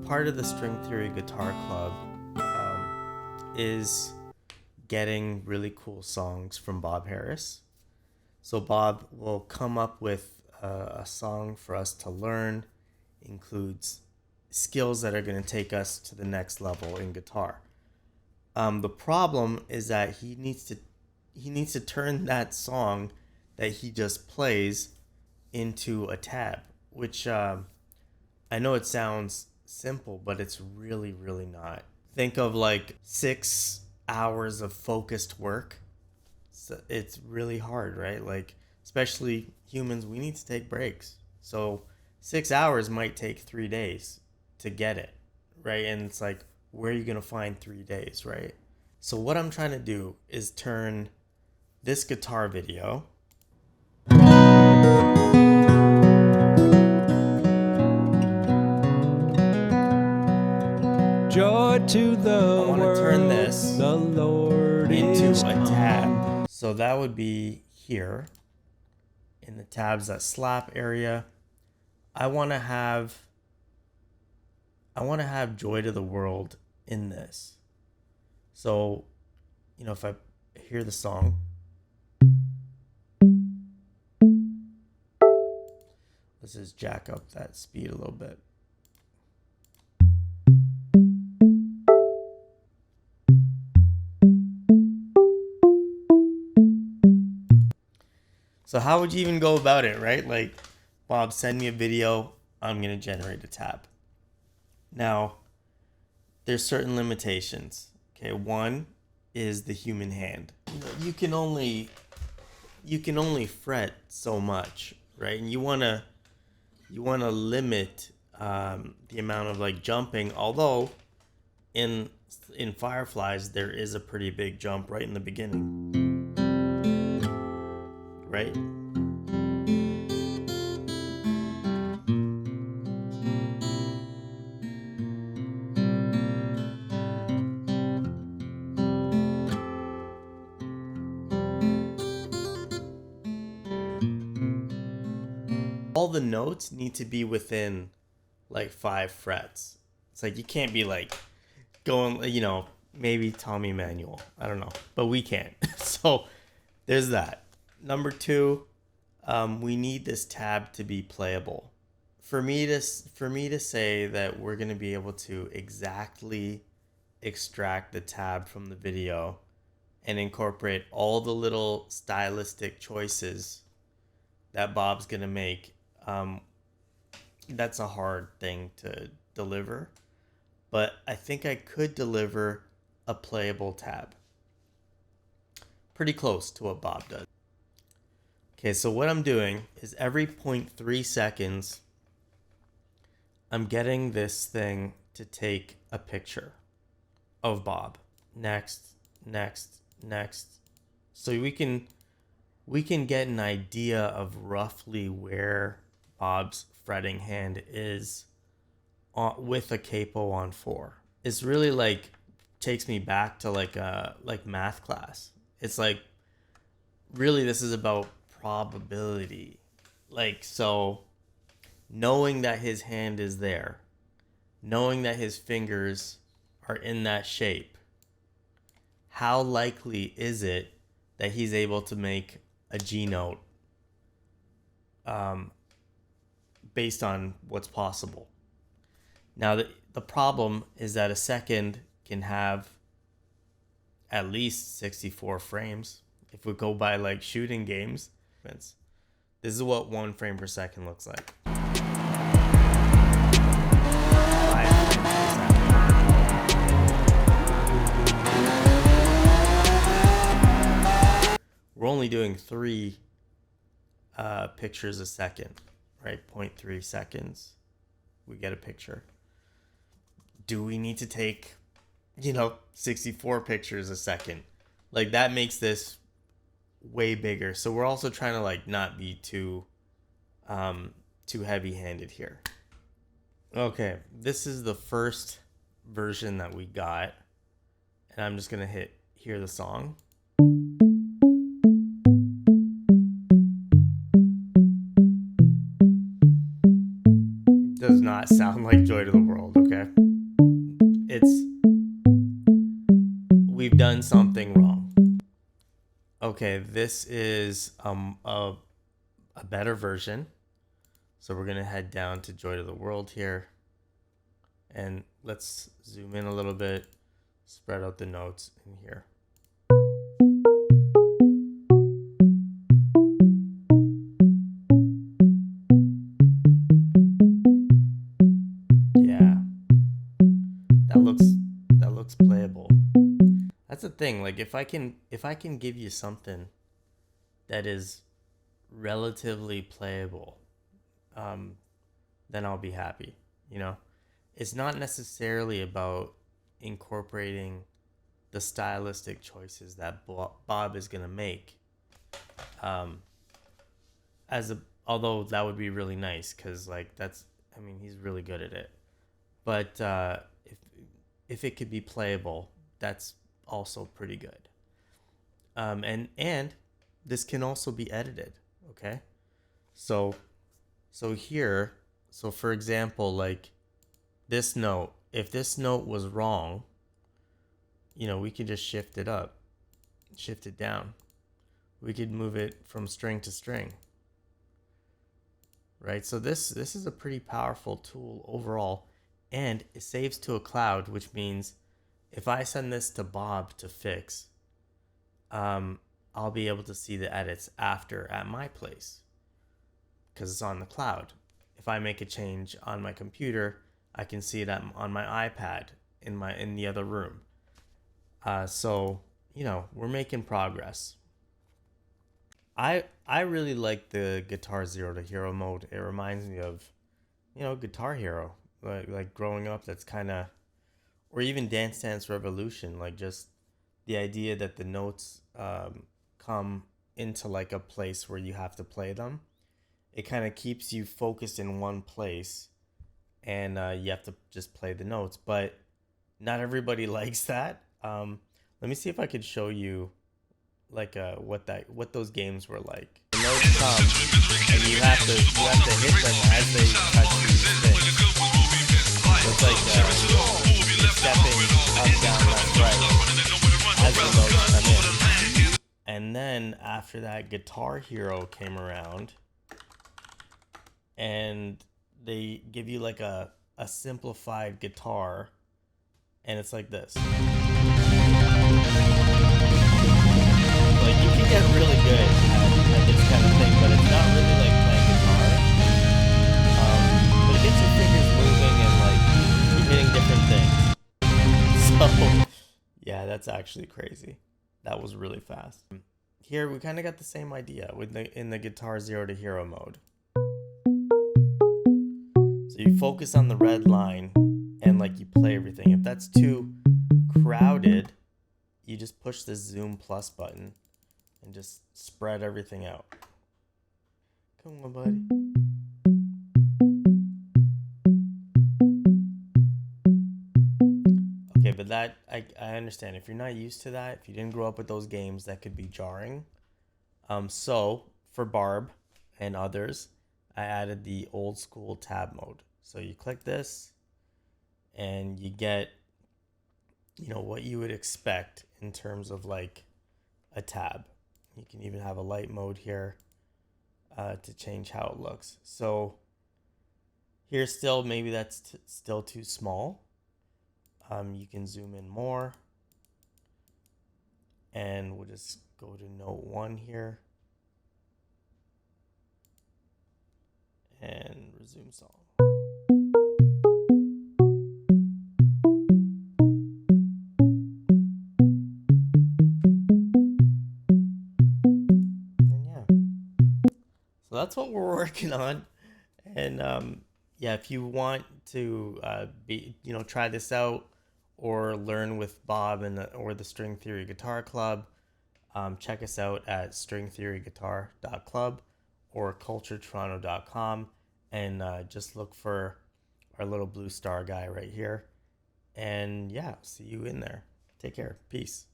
part of the String Theory Guitar Club is getting really cool songs from Bob Harris. So Bob will come up with a song for us to learn, includes skills that are going to take us to the next level in guitar. The problem is that he needs to turn that song that he just plays into a tab, which I know it sounds simple, but it's really, really not. Think of like 6 hours of focused work. So it's really hard, right? Like, especially humans, we need to take breaks. So 6 hours might take 3 days to get it, right? And it's like, where are you going to find 3 days, right? So what I'm trying to do is turn this guitar video joy to the I want to turn this the Lord into is a come. tab. So that would be here in the tabs, that slap area. I want to have joy to the world in this. So, if I hear the song, let's just jack up that speed a little bit. So how would you even go about it, right? Like, Bob, send me a video. I'm going to generate a tab. Now, there's certain limitations. Okay, one is the human hand. You can only fret so much, right? And you want to limit the amount of like jumping. Although in Fireflies there is a pretty big jump right in the beginning, right? All the notes need to be within like 5 frets. It's like you can't be like going, maybe Tommy Emmanuel. I don't know, but we can't. So there's that. Number 2, we need this tab to be playable. For me to say that we're going to be able to exactly extract the tab from the video and incorporate all the little stylistic choices that Bob's going to make, that's a hard thing to deliver. But I think I could deliver a playable tab. Pretty close to what Bob does. Okay, so what I'm doing is every 0.3 seconds, I'm getting this thing to take a picture of Bob. Next, next, next. So we can get an idea of roughly where Bob's fretting hand is with a capo on 4. It's really like takes me back to like math class. It's like, really, this is about probability. Like, so knowing that his hand is there, knowing that his fingers are in that shape, how likely is it that he's able to make a G note based on what's possible? Now, the problem is that a second can have at least 64 frames. If we go by like shooting games, this is what 1 frame per second looks like. 5 frames per second. We're only doing 3 pictures a second, right? 0.3 seconds, we get a picture. Do we need to take, 64 pictures a second? Like, that makes this way bigger. So we're also trying to like not be too heavy-handed here. Okay, this is the first version that we got, and I'm just gonna hear the song. Does not sound like Joy to the World, okay? done something wrong. Okay, this is a better version. So we're gonna head down to Joy to the World here, and let's zoom in a little bit, spread out the notes in here. Yeah, that looks playable. That's the thing. Like if I can give you something that is relatively playable, then I'll be happy. You know, it's not necessarily about incorporating the stylistic choices that Bob is gonna make. Um, as a Although that would be really nice, because like he's really good at it. But if it could be playable, that's also pretty good. And this can also be edited. Okay, so here, so for example, like this note, if this note was wrong, we could just shift it up, shift it down. We could move it from string to string. Right? So this is a pretty powerful tool overall, and it saves to a cloud, which means if I send this to Bob to fix, I'll be able to see the edits after at my place because it's on the cloud. If I make a change on my computer, I can see it on my iPad in the other room. So we're making progress. I really like the Guitar Zero to Hero mode. It reminds me of, Guitar Hero, like growing up. That's kind of, or even Dance Dance Revolution. Like just the idea that the notes come into like a place where you have to play them. It kind of keeps you focused in one place, and you have to just play the notes. But not everybody likes that. Let me see if I could show you like what those games were like. The notes come and you have to hit them as they touch these things. So it's like you're stepping up, down, left, right as the notes come in. And then after that, Guitar Hero came around and they give you like a simplified guitar, and it's like this. Like you can get really good at this kind of thing, but it's not really like playing guitar. But it gets your fingers moving and like you're hitting different things. So yeah, that's actually crazy. That was really fast. Here we kind of got the same idea in the Guitar Zero to Hero mode. So you focus on the red line and like you play everything. If that's too crowded, you just push the zoom plus button and just spread everything out. Come on, buddy. Okay, but that, I understand. If you're not used to that, if you didn't grow up with those games, that could be jarring. So, for Barb and others, I added the old school tab mode. So you click this, and you get, what you would expect in terms of like a tab. You can even have a light mode here to change how it looks. So here still, maybe that's still too small. You can zoom in more, and we'll just go to note 1 here and resume song. So that's what we're working on. And yeah, if you want to try this out or learn with Bob or the String Theory Guitar Club, check us out at stringtheoryguitar.club or culturetoronto.com, and just look for our little blue star guy right here. And yeah, see you in there. Take care. Peace.